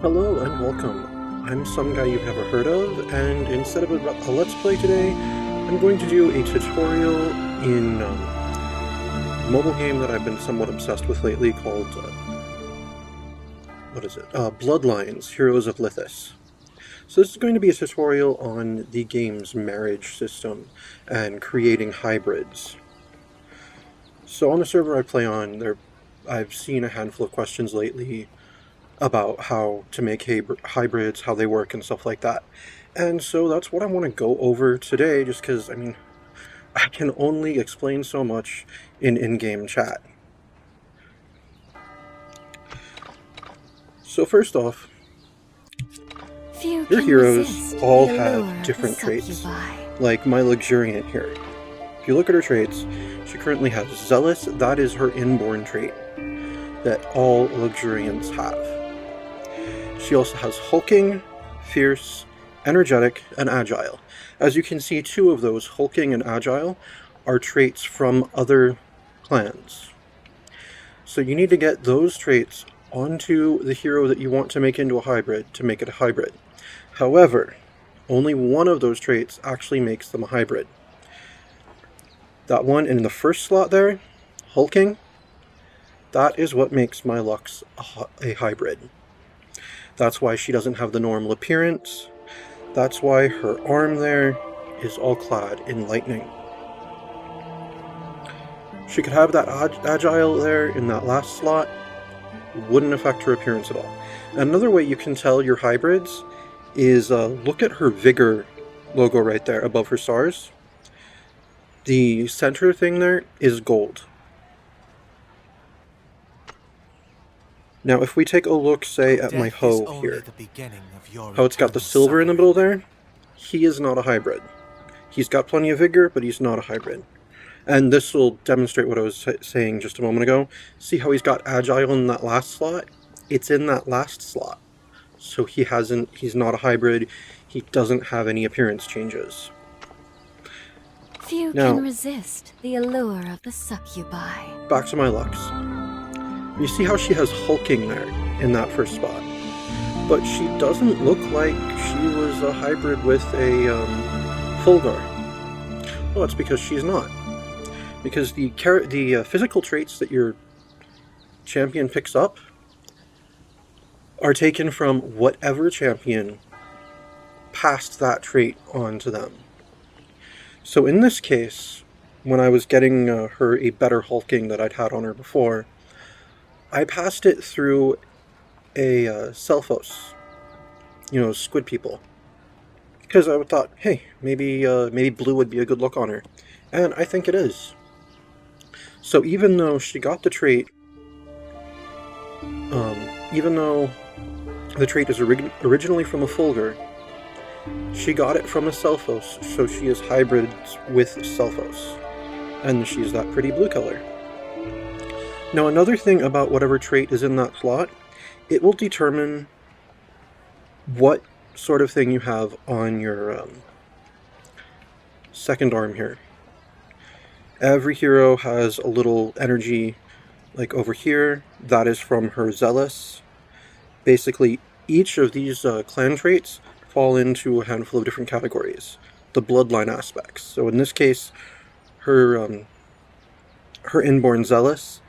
Hello and welcome. I'm some guy you've never heard of, and instead of a Let's Play today, I'm going to do a tutorial in a mobile game that I've been somewhat obsessed with lately called, Bloodlines, Heroes of Lithas. So this is going to be a tutorial on the game's marriage system and creating hybrids. So on the server I play on, I've seen a handful of questions lately about how to make hybrids, how they work, and stuff like that. And so that's what I want to go over today, just because, I can only explain so much in-game chat. So first off, your heroes all have different traits, like my Luxuriant here. If you look at her traits, she currently has Zealous. That is her inborn trait that all Luxuriants have. She also has Hulking, Fierce, Energetic, and Agile. As you can see, two of those, Hulking and Agile, are traits from other clans. So you need to get those traits onto the hero that you want to make into a hybrid to make it a hybrid. However, only one of those traits actually makes them a hybrid. That one in the first slot there, Hulking, that is what makes my Lux a hybrid. That's why she doesn't have the normal appearance. That's why her arm there is all clad in lightning. She could have that Agile there in that last slot. Wouldn't affect her appearance at all. Another way you can tell your hybrids is look at her Vigor logo right there above her stars. The center thing there is gold. Now, if we take a look, say, at my Ho here, how it's got the silver in the middle there, he is not a hybrid. He's got plenty of vigor, but he's not a hybrid. And this will demonstrate what I was saying just a moment ago. See how he's got Agile in that last slot? It's in that last slot. So he's not a hybrid, he doesn't have any appearance changes. Few can resist the allure of the succubi. Back to my Lux. You see how she has Hulking there in that first spot, but she doesn't look like she was a hybrid with a Fulgur. Well, it's because she's not. Because the physical traits that your champion picks up are taken from whatever champion passed that trait on to them. So in this case, when I was getting her a better Hulking that I'd had on her before, I passed it through a Selphos, squid people, because I thought, hey, maybe blue would be a good look on her, and I think it is. So even though she got the trait, even though the trait is originally from a Fulgur, she got it from a Selphos, so she is hybrid with Selphos, and she's that pretty blue color. Now, another thing about whatever trait is in that slot, it will determine what sort of thing you have on your second arm here. Every hero has a little energy, like over here, that is from her Zealous. Basically, each of these clan traits fall into a handful of different categories, the Bloodline aspects. So in this case, her inborn Zealous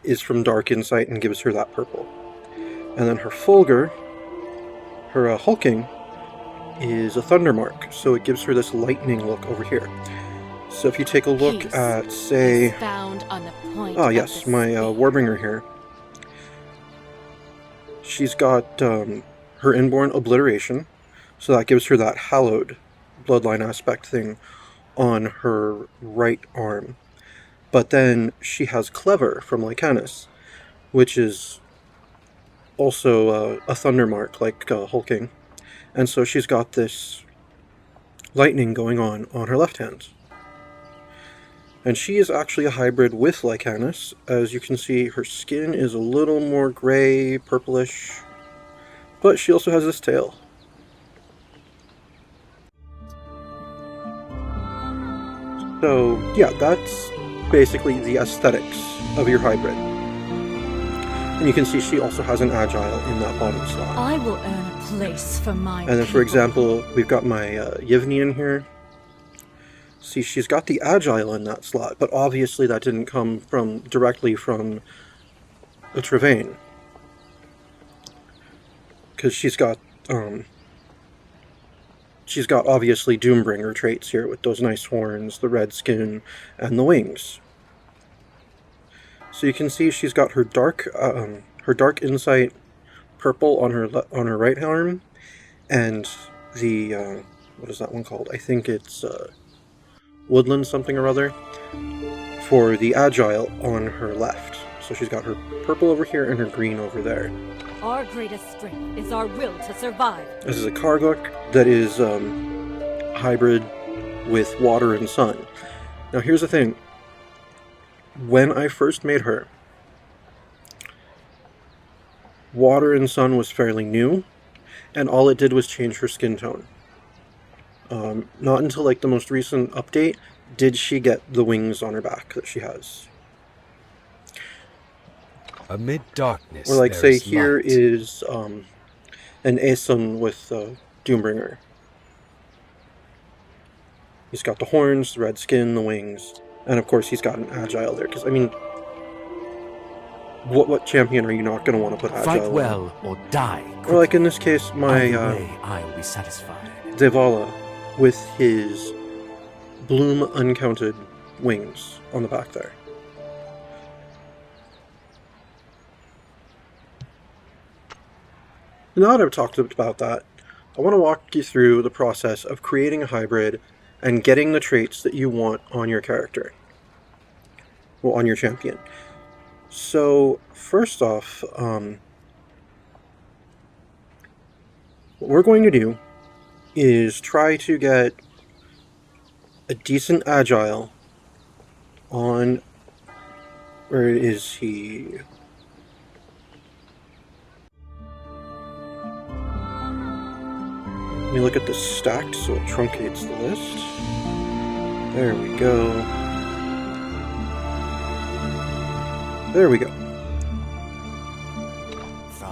is from Dark Insight and gives her that purple. And then her Fulgur, her Hulking, is a Thundermark, so it gives her this lightning look over here. So if you take a look at, say, my Warbringer here, she's got her inborn Obliteration, so that gives her that hallowed Bloodline aspect thing on her right arm. But then she has Clever from Lycanis, which is also a Thundermark like Hulking. And so she's got this lightning going on her left hand. And she is actually a hybrid with Lycanis. As you can see, her skin is a little more gray, purplish, but she also has this tail. So yeah, that's basically the aesthetics of your hybrid. And you can see she also has an Agile in that bottom slot. I will earn a place for my And then, for example, we've got my Yivni in here. See, she's got the Agile in that slot, but obviously that didn't come directly from a Travaine. Because she's got obviously Doombringer traits here with those nice horns, the red skin, and the wings. So you can see she's got her dark insight purple on her right arm, and the what is that one called? I think it's woodland something or other for the Agile on her left. So she's got her purple over here and her green over there. Our greatest strength is our will to survive. This is a Karguk that is hybrid with water and sun. Now here's the thing. When I first made her, water and sun was fairly new, and all it did was change her skin tone. Not until like the most recent update did she get the wings on her back that she has. Amid darkness, or like say here light. Is an Aeson with Doombringer. He's got the horns, the red skin, the wings, and of course he's got an Agile there. Because I mean, what champion are you not going to want to put Agile Fight on? well or die. Or like in this case, my I'll be satisfied. Devala with his Bloom Uncounted wings on the back there. Now that I've talked about that, I want to walk you through the process of creating a hybrid and getting the traits that you want on your character. Well, on your champion. So, first off, what we're going to do is try to get a decent Agile on... Where is he? Let me look at the stacked so it truncates the list. There we go. There we go.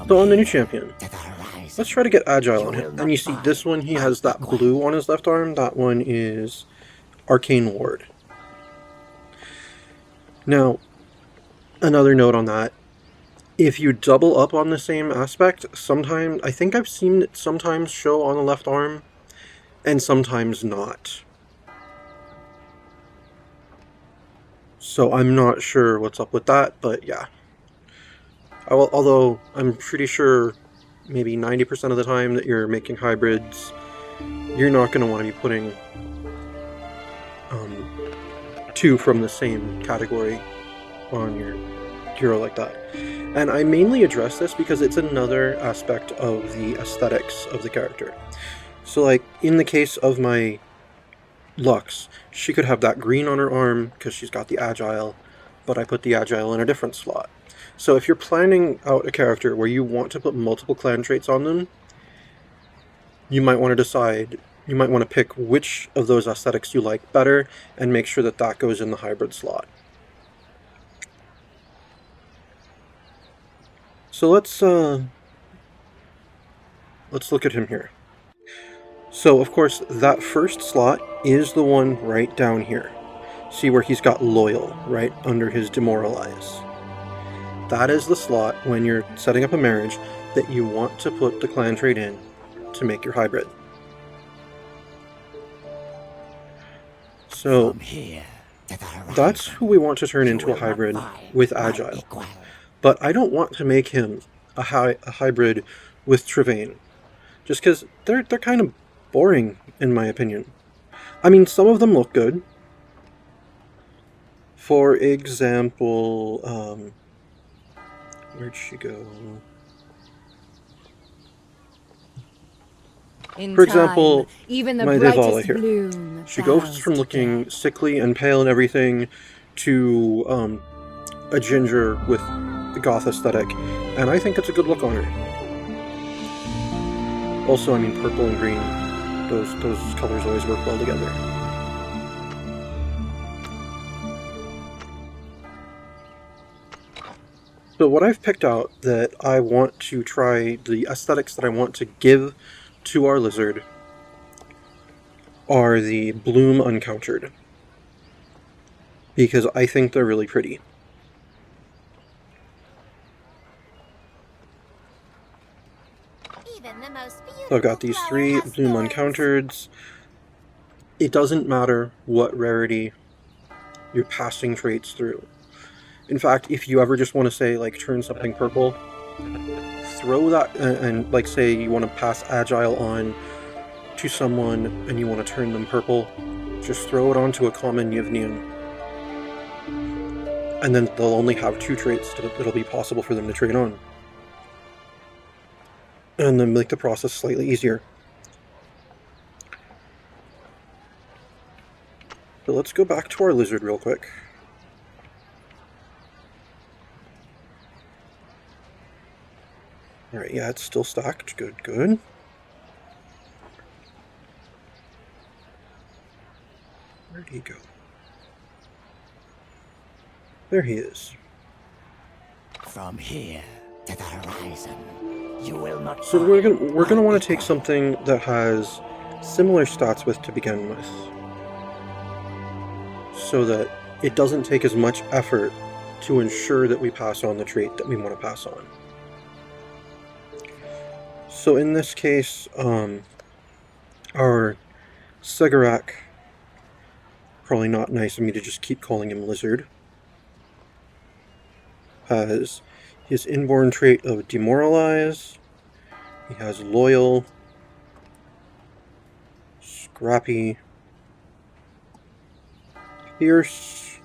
So on the new champion, let's try to get Agile on him. And you see this one, he has that blue on his left arm. That one is Arcane Ward. Now, another note on that. If you double up on the same aspect, sometimes, I think I've seen it sometimes show on the left arm, and sometimes not. So I'm not sure what's up with that, but yeah. Although I'm pretty sure maybe 90% of the time that you're making hybrids, you're not going to want to be putting two from the same category on your hero like that. And I mainly address this because it's another aspect of the aesthetics of the character. So like, in the case of my Lux, she could have that green on her arm because she's got the Agile, but I put the Agile in a different slot. So if you're planning out a character where you want to put multiple clan traits on them, you might want to decide, you might want to pick which of those aesthetics you like better and make sure that that goes in the hybrid slot. So let's look at him here. So of course that first slot is the one right down here. See where he's got Loyal right under his Demoralize. That is the slot when you're setting up a marriage that you want to put the clan trait in to make your hybrid. So that's who we want to turn into a hybrid with Agile. But I don't want to make him a hybrid with Travaine. Just because they're kind of boring, in my opinion. I mean, some of them look good. For example, where'd she go? For example, my Devala here. She goes from looking sickly and pale and everything to a ginger with the goth aesthetic, and I think it's a good look on her. Also, I mean, purple and green, those colors always work well together. So what I've picked out that I want to try, the aesthetics that I want to give to our lizard are the bloom uncountered, because I think they're really pretty. So I've got these 3 bloom uncountereds. It doesn't matter what rarity you're passing traits through. In fact, if you ever just want to say, like, turn something purple, throw that, and like, say you want to pass Agile on to someone and you want to turn them purple, just throw it onto a common Yivnian. And then they'll only have 2 traits that it'll be possible for them to trade on. And then make the process slightly easier. So let's go back to our lizard real quick. Alright, yeah, it's still stacked. Good, good. Where'd he go? There he is. From here to the horizon, you will not. So we're gonna want to take something that has similar stats with to begin with, so that it doesn't take as much effort to ensure that we pass on the trait that we want to pass on. So in this case, our Segarak, probably not nice of me to just keep calling him Lizard, has his inborn trait of Demoralize. He has Loyal, Scrappy, Fierce,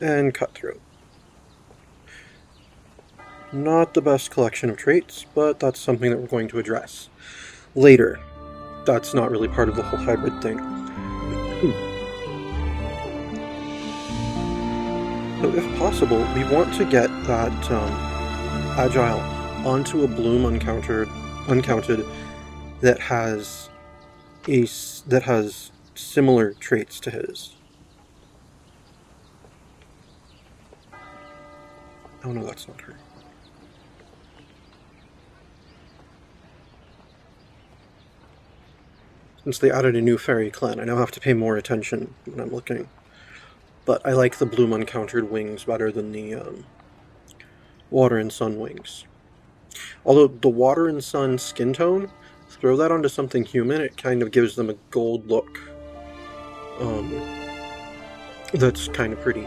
and Cutthroat. Not the best collection of traits, but that's something that we're going to address later. That's not really part of the whole hybrid thing. So if possible, we want to get that Agile onto a bloom uncounted that has similar traits to his. Oh no, that's not her. Since they added a new fairy clan, I now have to pay more attention when I'm looking. But I like the bloom uncountered wings better than the water and sun wings. Although the water and sun skin tone, throw that onto something human, it kind of gives them a gold look. That's kind of pretty.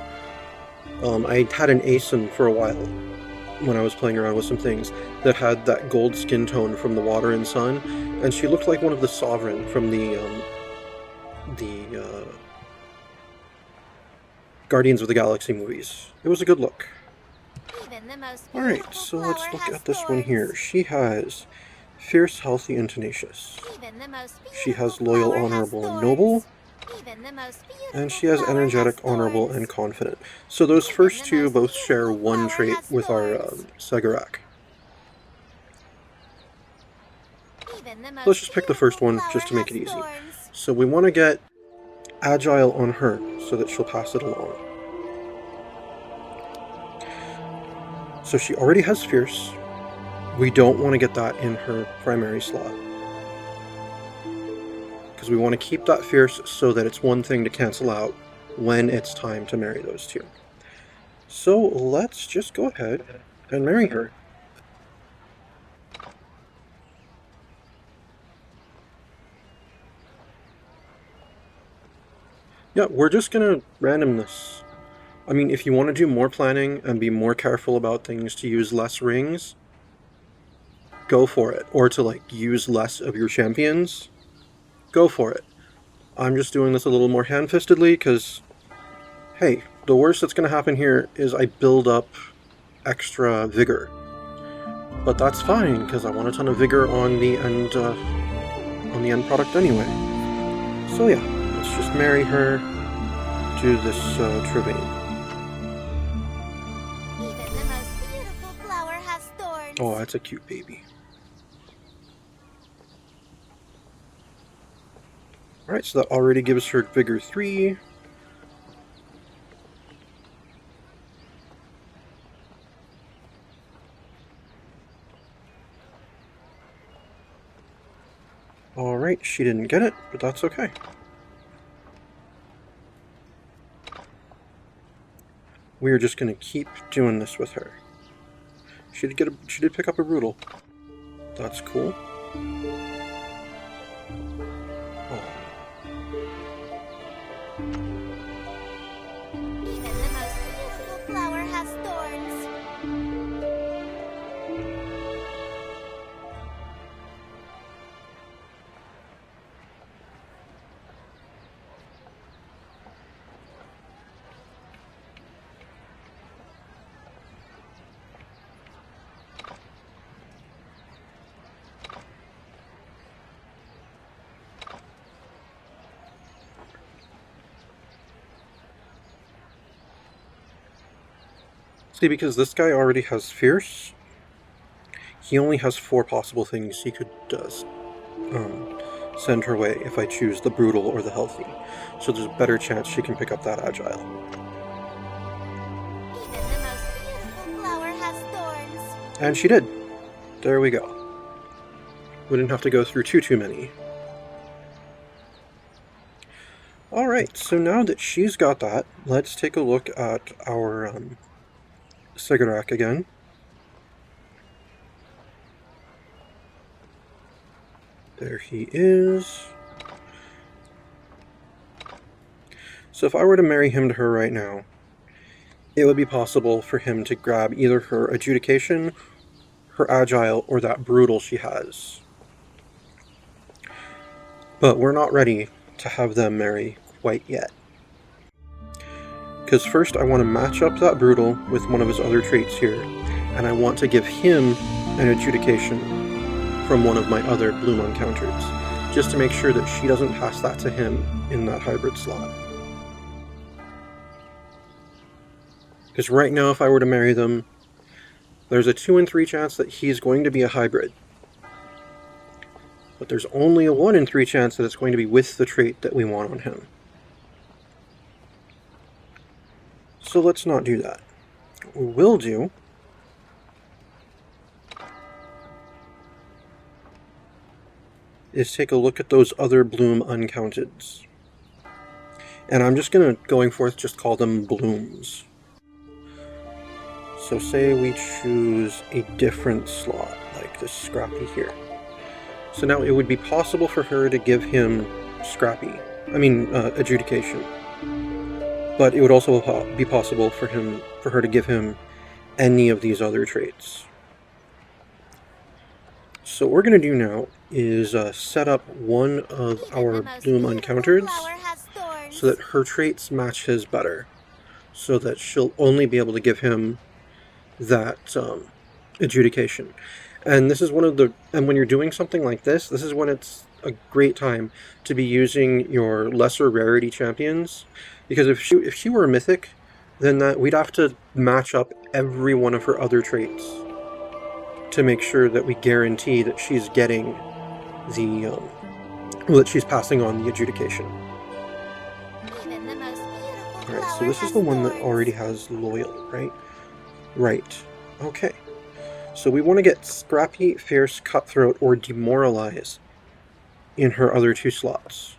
I had an Asen for a while when I was playing around with some things that had that gold skin tone from the water and sun, and she looked like one of the Sovereign from the Guardians of the Galaxy movies. It was a good look. Alright, so let's look at this one here. She has Fierce, Healthy, and Tenacious. She has Loyal, Honorable, and Noble. And she has Energetic, Honorable, and Confident. So those first 2 both share one trait with our Segarak. Let's just pick the first one just to make it easy. So we want to get Agile on her so that she'll pass it along. So she already has Fierce. We don't want to get that in her primary slot, because we want to keep that Fierce so that it's one thing to cancel out when it's time to marry those 2. So let's just go ahead and marry her. Yeah, we're just gonna random this. I mean, if you want to do more planning and be more careful about things to use less rings, go for it. Or to, like, use less of your champions, go for it. I'm just doing this a little more hand-fistedly because, hey, the worst that's going to happen here is I build up extra vigor. But that's fine, because I want a ton of vigor on the end product anyway. So yeah, let's just marry her to this Trevane. Oh, that's a cute baby. Alright, so that already gives her Vigor 3. Alright, she didn't get it, but that's okay. We are just going to keep doing this with her. She did pick up a Brutal. That's cool. Oh. Even the most beautiful flower has thorns. See, because this guy already has Fierce, he only has 4 possible things he could send her way if I choose the Brutal or the Healthy. So there's a better chance she can pick up that Agile. Even the most beautiful flower has thorns. And she did. There we go. We didn't have to go through too many. Alright, so now that she's got that, let's take a look at our Sigarak again. There he is. So if I were to marry him to her right now, it would be possible for him to grab either her Adjudication, her Agile, or that Brutal she has. But we're not ready to have them marry quite yet. Because first I want to match up that Brutal with one of his other traits here, and I want to give him an Adjudication from one of my other Bloom encounters, just to make sure that she doesn't pass that to him in that hybrid slot. Because right now, if I were to marry them, there's a 2 in 3 chance that he's going to be a hybrid. But there's only a 1 in 3 chance that it's going to be with the trait that we want on him. So let's not do that. What we will do is take a look at those other Bloom uncounteds. And I'm just going forth, just call them Blooms. So say we choose a different slot, like this Scrappy here. So now it would be possible for her to give him Adjudication. But it would also be possible for her to give him any of these other traits. So what we're going to do now is set up one of our Bloom uncounters so that her traits match his better. So that she'll only be able to give him that Adjudication. And this is and when you're doing something like this is when it's a great time to be using your lesser rarity champions. Because if she were a mythic, then we'd have to match up every one of her other traits to make sure that we guarantee that she's getting that she's passing on the Adjudication. Alright, so this is the one that already has Loyal, right? Right. Okay. So we want to get Scrappy, Fierce, Cutthroat, or Demoralize in her other 2 slots.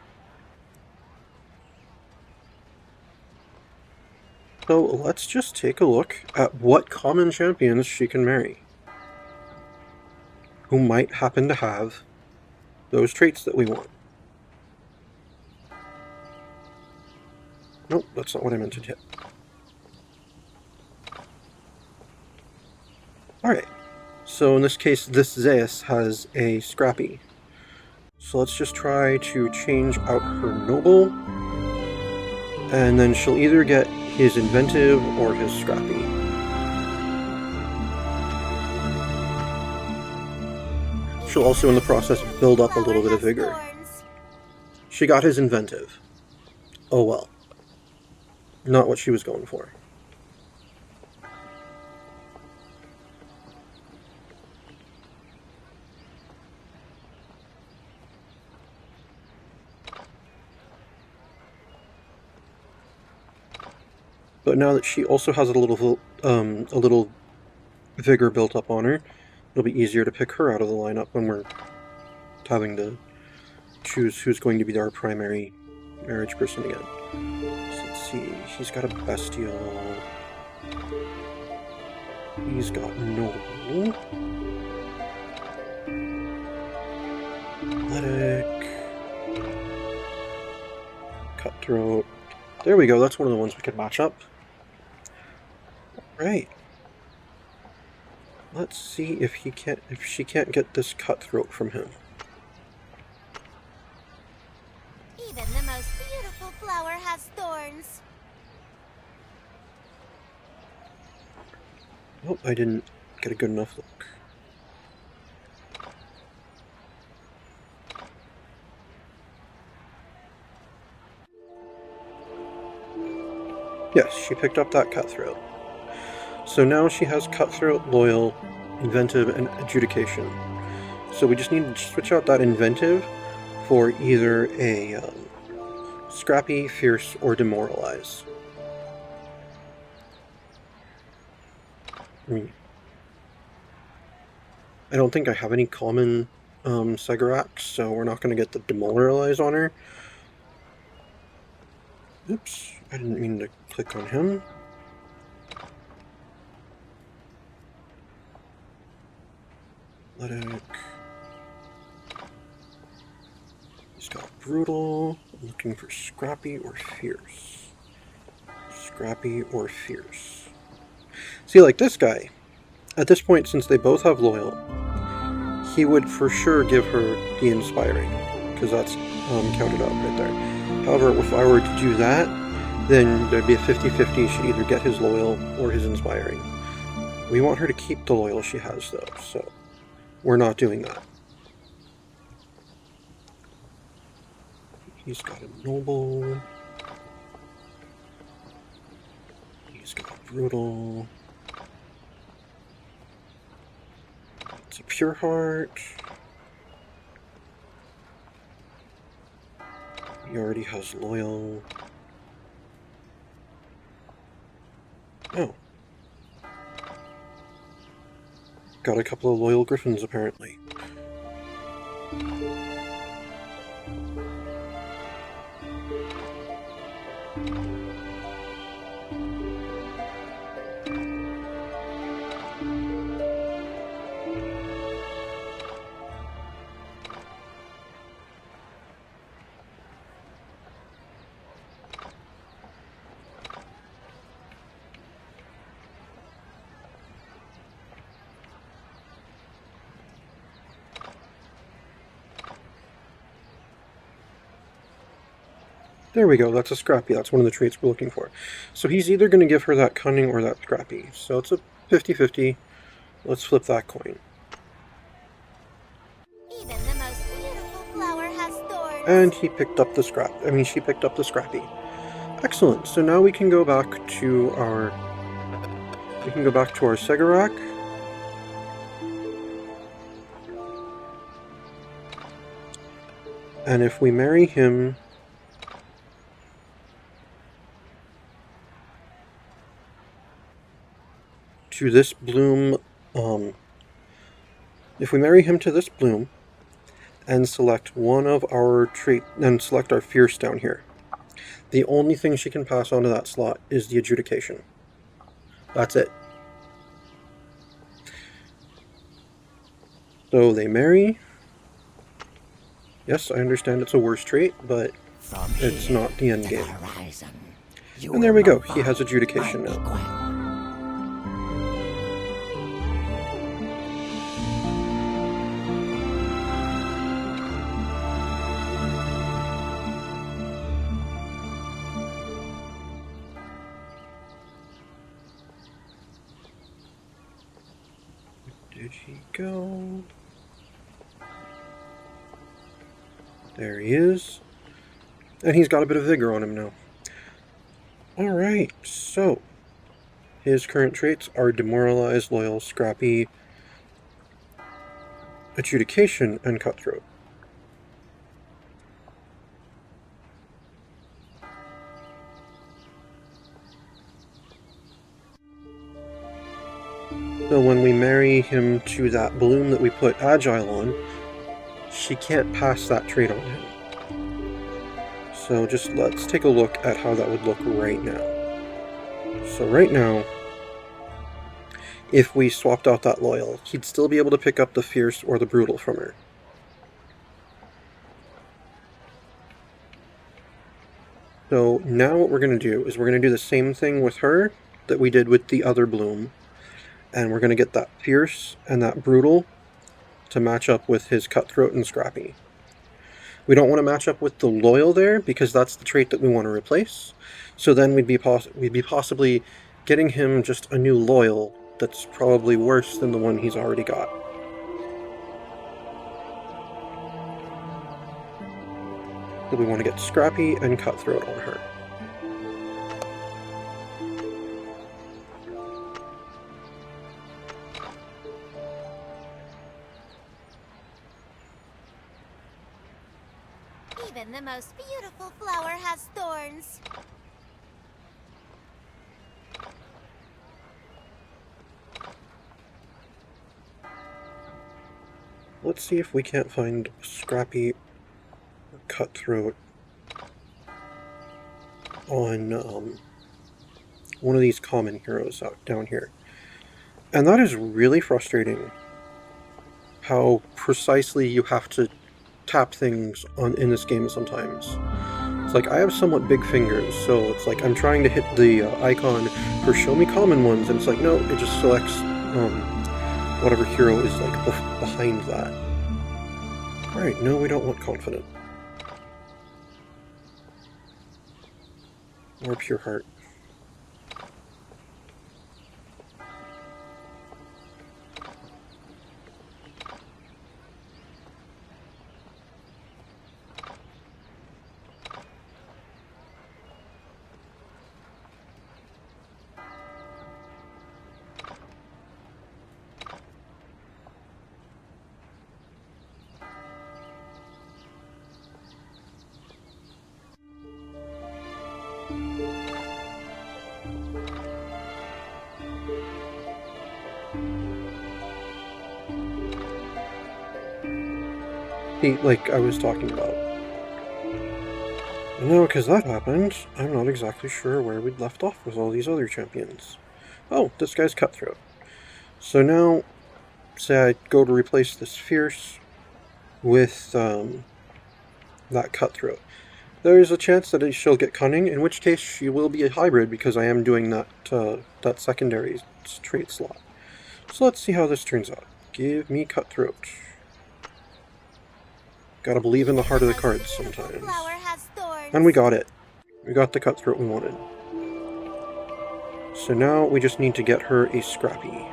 So let's just take a look at what common champions she can marry, who might happen to have those traits that we want. Nope, that's not what I meant to hit. Alright, so in this case, this Zeus has a Scrappy. So let's just try to change out her Noble, and then she'll either get his Inventive or his Scrappy. She'll also in the process build up a little bit of Vigor. She got his Inventive. Oh well. Not what she was going for. But now that she also has a little Vigor built up on her, it'll be easier to pick her out of the lineup when we're having to choose who's going to be our primary marriage person again. So let's see, he's got a bestial. He's got noble. Athletic. Cutthroat. There we go, that's one of the ones we could match up. Right. Let's see if she can't get this cutthroat from him. Even the most beautiful flower has thorns. Oh, I didn't get a good enough look. Yes, she picked up that cutthroat. So now she has cutthroat, loyal, inventive, and adjudication. So we just need to switch out that inventive for either a scrappy, fierce, or demoralize. I don't think I have any common Segaracs, so we're not going to get the demoralize on her. Oops, I didn't mean to click on him. Athletic. He's got brutal. I'm looking for scrappy or fierce. Scrappy or fierce. See, like this guy, at this point, since they both have loyal, he would for sure give her the inspiring, because that's counted out right there. However, if I were to do that, then there'd be a 50-50. She'd either get his loyal or his inspiring. We want her to keep the loyal she has, though, so we're not doing that. He's got a noble. He's got brutal. It's a pure heart. He already has loyal. Oh. Got a couple of loyal griffins, apparently. There we go, that's a scrappy. That's one of the traits we're looking for. So he's either going to give her that cunning or that scrappy. So it's a 50-50. Let's flip that coin. Even the most beautiful flower has thorns. And he picked up the she picked up the scrappy. Excellent. So now we can go back to our Segarac. And if we marry him to this bloom, if we marry him to this bloom and select one of our trait and select our fierce down here, the only thing she can pass on to that slot is the adjudication. That's it. So they marry. Yes, I understand it's a worse trait, but it's not the end game. And there we go. He has adjudication now. Did he go? There he is. And he's got a bit of vigor on him now. Alright, so his current traits are demoralized, loyal, scrappy, adjudication, and cutthroat. So when we marry him to that bloom that we put agile on, she can't pass that trait on him. So just let's take a look at how that would look right now. So right now, if we swapped out that loyal, he'd still be able to pick up the fierce or the brutal from her. So now what we're going to do is we're going to do the same thing with her that we did with the other bloom. And we're going to get that fierce and that brutal to match up with his cutthroat and scrappy. We don't want to match up with the loyal there because that's the trait that we want to replace. So then we'd be possibly getting him just a new loyal that's probably worse than the one he's already got. So we want to get scrappy and cutthroat on her. Even the most beautiful flower has thorns. Let's see if we can't find scrappy or cutthroat on one of these common heroes out down here. And that is really frustrating, how precisely you have to tap things in this game sometimes. It's like I have somewhat big fingers, so it's like I'm trying to hit the icon for show me common ones, and it's like no, it just selects whatever hero is like behind that. Alright, no, we don't want confident. Or pure heart. Like I was talking about. No, because that happened, I'm not exactly sure where we'd left off with all these other champions. Oh, this guy's cutthroat. So now, say I go to replace this fierce with that cutthroat. There's a chance that she'll get cunning, in which case she will be a hybrid because I am doing that that secondary trait slot. So let's see how this turns out. Give me cutthroat. Gotta believe in the heart of the cards sometimes. And we got it. We got the cutthroat we wanted. So now we just need to get her a scrappy.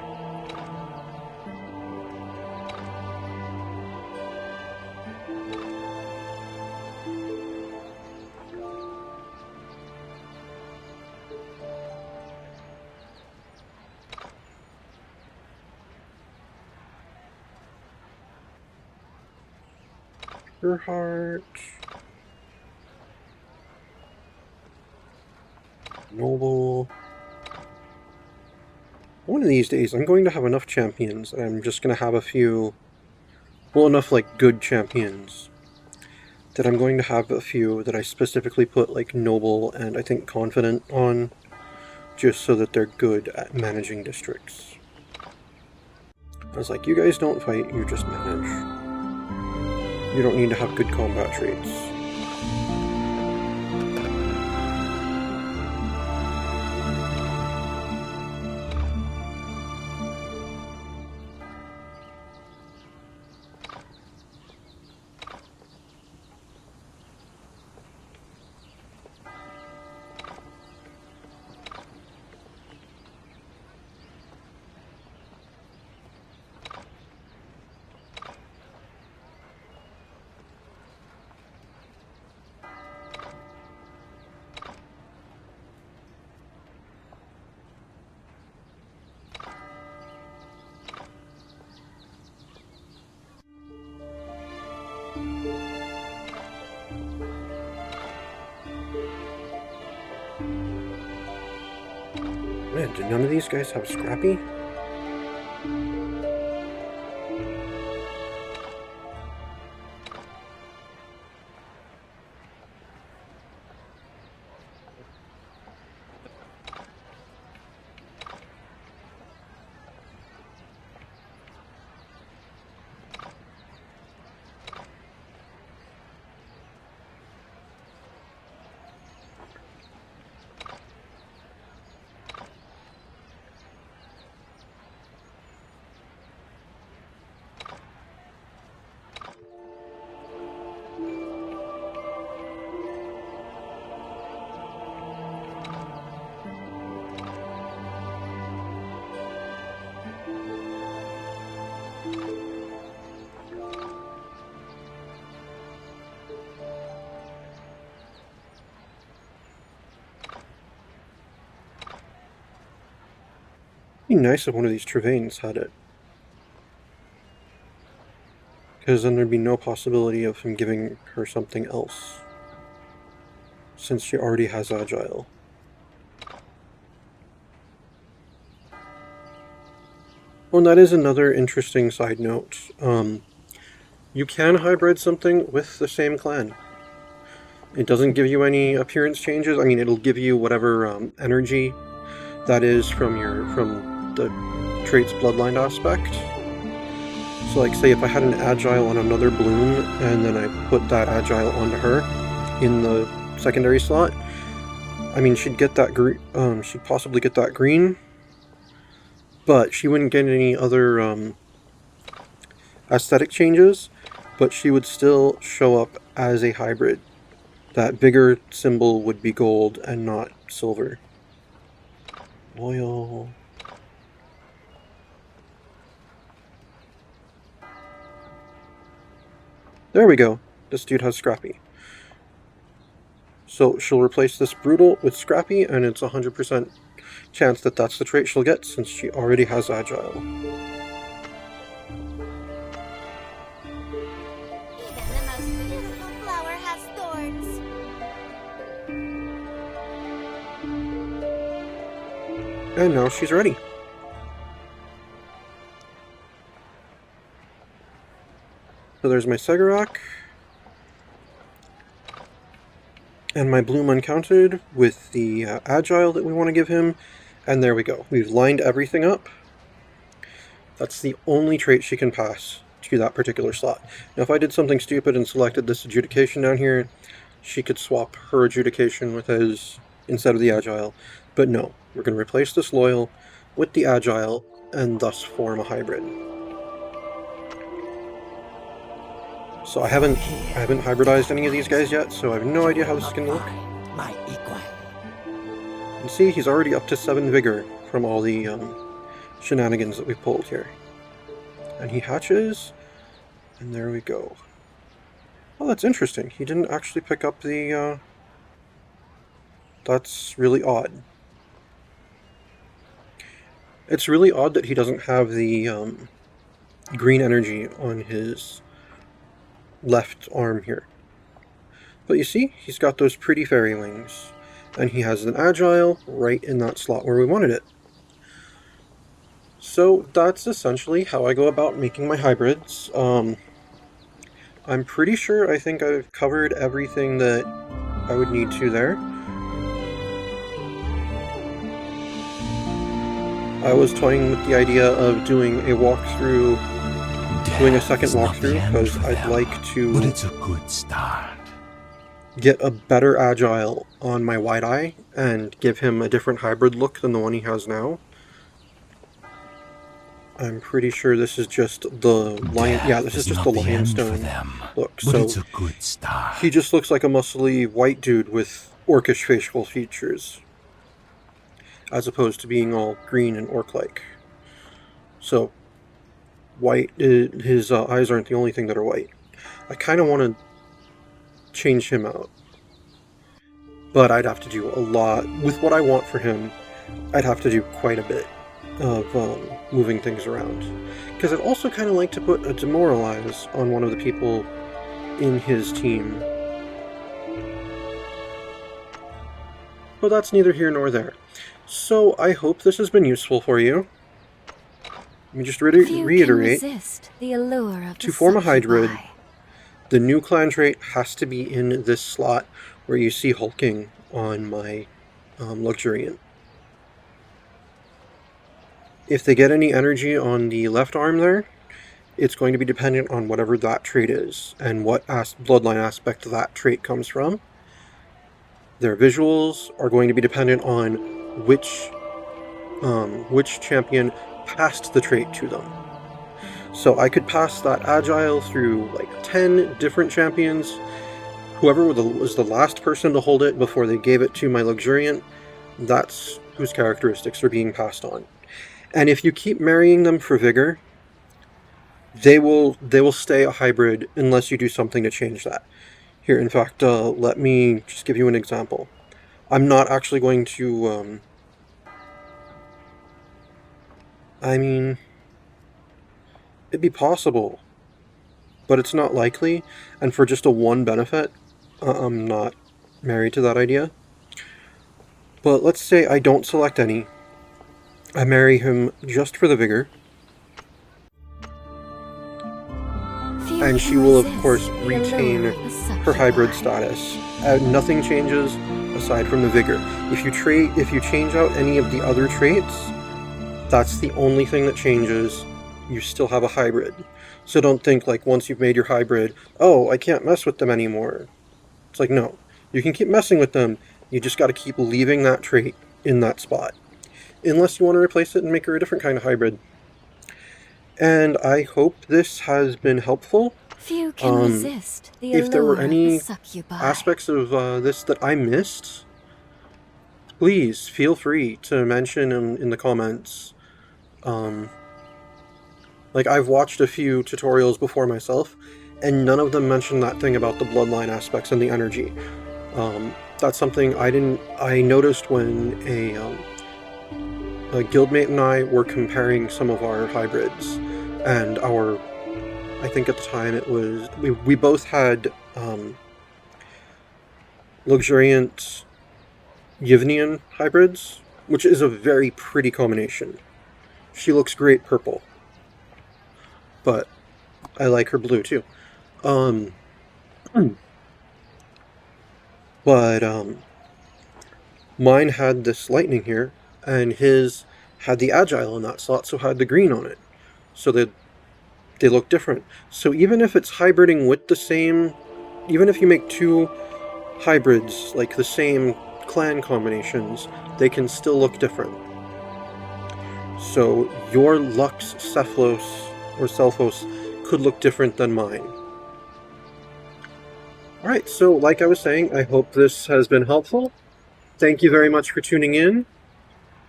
Her heart. Noble. One of these days I'm going to have enough champions and I'm just going to have a few, well, enough like good champions that I'm going to have a few that I specifically put like noble and I think confident on, just so that they're good at managing districts. I was like, you guys don't fight, you just manage. You don't need to have good combat traits. Man, did none of these guys have Scrappy? It'd be nice if one of these Trevains had it. Because then there'd be no possibility of him giving her something else. Since she already has Agile. Oh, and that is another interesting side note. You can hybrid something with the same clan. It doesn't give you any appearance changes. I mean, it'll give you whatever energy that is from the trait's bloodline aspect. So, like, say if I had an Agile on another bloom, and then I put that Agile onto her in the secondary slot, I mean, she'd get that green. She'd possibly get that green, but she wouldn't get any other aesthetic changes. But she would still show up as a hybrid. That bigger symbol would be gold and not silver. Loyal. There we go. This dude has Scrappy. So she'll replace this Brutal with Scrappy, and it's 100% chance that that's the trait she'll get since she already has Agile. Even the most beautiful flower has thorns. And now she's ready. So there's my Segarak. And my Bloom Uncounted with the Agile that we want to give him. And there we go. We've lined everything up. That's the only trait she can pass to that particular slot. Now if I did something stupid and selected this Adjudication down here, she could swap her Adjudication with his instead of the Agile. But no, we're going to replace this Loyal with the Agile and thus form a hybrid. So I haven't hybridized any of these guys yet, so I have no idea how this is going to look. My equal. And see, he's already up to 7 vigor from all the shenanigans that we pulled here. And he hatches, and there we go. Oh, that's interesting. He didn't actually pick up the... That's really odd. It's really odd that he doesn't have the green energy on his left arm here. But you see, he's got those pretty fairy wings. And he has an Agile right in that slot where we wanted it. So that's essentially how I go about making my hybrids. I'm pretty sure I think I've covered everything that I would need to there. I was toying with the idea of doing a walkthrough, doing a second walkthrough, because I'd like to But it's a good start. get a better Agile on my Wide Eye and give him a different hybrid look than the one he has now. I'm pretty sure this is just the lion. Yeah, this is just the Lionstone look. But So it's a good start. he just looks like a muscly white dude with orcish facial features, as opposed to being all green and orc-like. So white, his eyes aren't the only thing that are white. I kind of want to change him out, but I'd have to do a lot with what I want for him. I'd have to do quite a bit of moving things around, because I'd also kind of like to put a demoralize on one of the people in his team. But that's neither here nor there. So I hope this has been useful for you. Let me just reiterate, the allure of to form a hybrid, the new clan trait has to be in this slot where you see hulking on my luxuriant. If they get any energy on the left arm there, it's going to be dependent on whatever that trait is and what bloodline aspect that trait comes from. Their visuals are going to be dependent on which champion passed the trait to them. So I could pass that Agile through like 10 different champions. Whoever was the last person to hold it before they gave it to my Luxuriant, that's whose characteristics are being passed on. And if you keep marrying them for vigor, they will stay a hybrid unless you do something to change that. Here, in fact, let me just give you an example. I'm not actually going to I mean, it'd be possible, but it's not likely, and for just a one benefit, I'm not married to that idea. But let's say I don't select any. I marry him just for the vigor, and she will, of course, retain her hybrid status. Nothing changes aside from the vigor. If you change out any of the other traits, that's the only thing that changes. You still have a hybrid. So don't think like once you've made your hybrid, oh, I can't mess with them anymore. It's like, no. You can keep messing with them, you just gotta keep leaving that trait in that spot. Unless you want to replace it and make her a different kind of hybrid. And I hope this has been helpful. Few can resist the if there were allure of any the succubi. aspects of this that I missed, please feel free to mention in the comments. Like, I've watched a few tutorials before myself, and none of them mentioned that thing about the bloodline aspects and the energy. That's something I noticed when a guildmate and I were comparing some of our hybrids, and I think at the time it was, we both had luxuriant Yivnian hybrids, which is a very pretty combination. She looks great purple, but I like her blue too. But mine had this lightning here, and his had the agile in that slot, so had the green on it. So they look different. So even if it's hybriding with the same, even if you make two hybrids, like the same clan combinations, they can still look different. So your Lux Cephalos or Selphos could look different than mine. Alright, so like I was saying, I hope this has been helpful. Thank you very much for tuning in.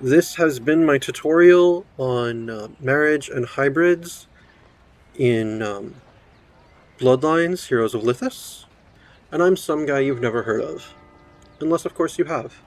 This has been my tutorial on marriage and hybrids in Bloodlines, Heroes of Lithas. And I'm some guy you've never heard of. Unless, of course, you have.